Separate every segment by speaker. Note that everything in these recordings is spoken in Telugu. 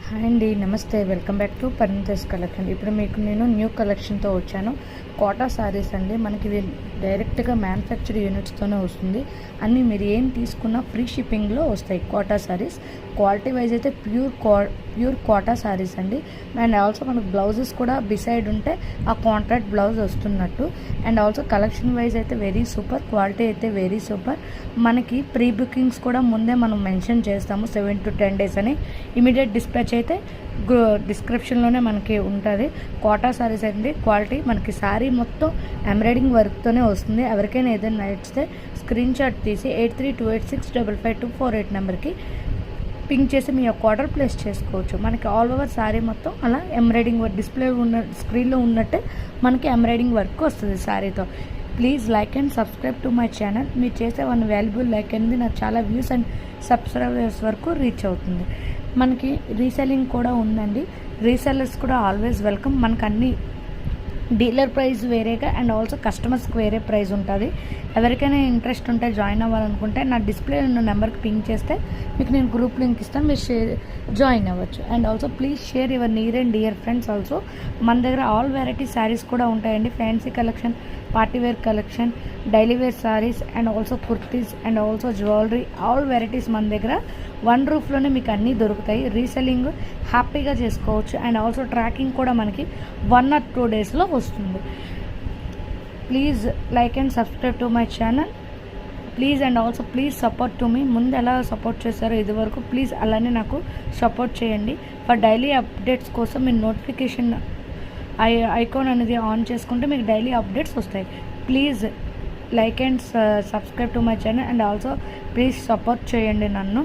Speaker 1: హాయ్ అండి, నమస్తే. Welcome back to Parinitha's collection. ఇప్పుడు మీకు నేను న్యూ కలెక్షన్తో వచ్చాను. కోటా సారీస్ అండి. మనకి ఇది డైరెక్ట్గా మ్యానుఫ్యాక్చర్ యూనిట్స్తోనే వస్తుంది. అన్నీ మీరు ఏం తీసుకున్నా ఫ్రీ షిప్పింగ్లో వస్తాయి కోటా సారీస్. క్వాలిటీ వైజ్ అయితే ప్యూర్ కోటా సారీస్ అండి. అండ్ ఆల్సో మనకు బ్లౌజెస్ కూడా బిసైడ్ ఉంటే ఆ కాంట్రాక్ట్ బ్లౌజ్ వస్తున్నట్టు. అండ్ ఆల్సో కలెక్షన్ వైజ్ అయితే వెరీ సూపర్, క్వాలిటీ అయితే వెరీ సూపర్. మనకి ప్రీ బుకింగ్స్ కూడా ముందే మనం మెన్షన్ చేస్తాము 7 to 10 days అని. ఇమీడియట్ డిస్పాచ్ అయితే డిస్క్రిప్షన్లోనే మనకి ఉంటుంది. కోటా సారీస్ అండి. క్వాలిటీ మనకి శారీ మొత్తం ఎంబ్రాయిడింగ్ వర్క్తోనే వస్తుంది. ఎవరికైనా ఏదైనా నచ్చితే స్క్రీన్ షాట్ తీసి 8328655248 నెంబర్కి పింక్ చేసి మీ యొక్క ఆర్డర్ ప్లేస్ చేసుకోవచ్చు. మనకి ఆల్ ఓవర్ శారీ మొత్తం అలా ఎంబ్రాయిడింగ్ వర్క్ డిస్ప్లే ఉన్న స్క్రీన్లో ఉన్నట్టే మనకి ఎంబ్రాయిడింగ్ వర్క్ వస్తుంది శారీతో. Please like and subscribe to my channel. మీరు చేసే వాల్యుబుల్ లైక్ అనేది నాకు చాలా వ్యూస్ అండ్ సబ్స్క్రైబర్స్ వరకు రీచ్ అవుతుంది. మనకి రీసెల్లింగ్ కూడా ఉందండి. రీసెల్లర్స్ కూడా ఆల్వేస్ వెల్కమ్. మనకు అన్ని డీలర్ ప్రైస్ వేరేగా అండ్ ఆల్సో కస్టమర్స్కి వేరే ప్రైస్ ఉంటుంది. ఎవరికైనా ఇంట్రెస్ట్ ఉంటే జాయిన్ అవ్వాలనుకుంటే నా డిస్ప్లే ఉన్న నెంబర్కి పింక్ చేస్తే మీకు నేను గ్రూప్ లింక్ ఇస్తాను, మీరు జాయిన్ అవ్వచ్చు. And also please share your near and dear friends also. మన దగ్గర ఆల్ వెరైటీ శారీస్ కూడా ఉంటాయండి. Fancy collection, party wear collection, daily wear saris and also kurtis and also jewellery, all varieties మన దగ్గర వన్ రూఫ్లోనే మీకు అన్నీ దొరుకుతాయి. రీసెల్లింగ్ హ్యాపీగా చేసుకోవచ్చు. అండ్ ఆల్సో ట్రాకింగ్ కూడా మనకి 1 or 2 daysలో వస్తుంది. Please like and subscribe to my channel please. And also please support to me. ముందు ఎలా సపోర్ట్ చేశారో ఇదివరకు ప్లీజ్ అలానే నాకు సపోర్ట్ చేయండి. ఫర్ డైలీ అప్డేట్స్ కోసం మీరు నోటిఫికేషన్ ఐకాన్ అనేది ఆన్ చేసుకుంటే మీకు డైలీ అప్డేట్స్ వస్తాయి. Please like and subscribe to my channel and also please support చేయండి నన్ను.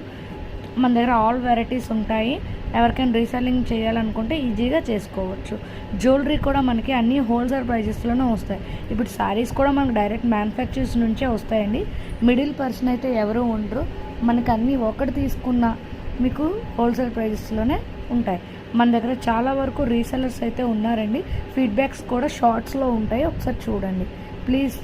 Speaker 1: మన దగ్గర ఆల్ వెరైటీస్ ఉంటాయి. ఎవరికైనా రీసెల్లింగ్ చేయాలనుకుంటే ఈజీగా చేసుకోవచ్చు. జ్యువెలరీ కూడా మనకి అన్ని హోల్సేల్ ప్రైజెస్లోనే వస్తాయి. ఇప్పుడు శారీస్ కూడా మనకు డైరెక్ట్ మ్యానుఫ్యాక్చర్స్ నుంచే వస్తాయండి. మిడిల్ పర్సన్ అయితే ఎవరు ఉండరు. మనకు అన్నీ ఒకటి తీసుకున్న మీకు హోల్సేల్ ప్రైజెస్లోనే ఉంటాయి. మన దగ్గర చాలా వరకు రీసెల్లర్స్ అయితే ఉన్నారండి. ఫీడ్బ్యాక్స్ కూడా షార్ట్స్లో ఉంటాయి, ఒకసారి చూడండి ప్లీజ్.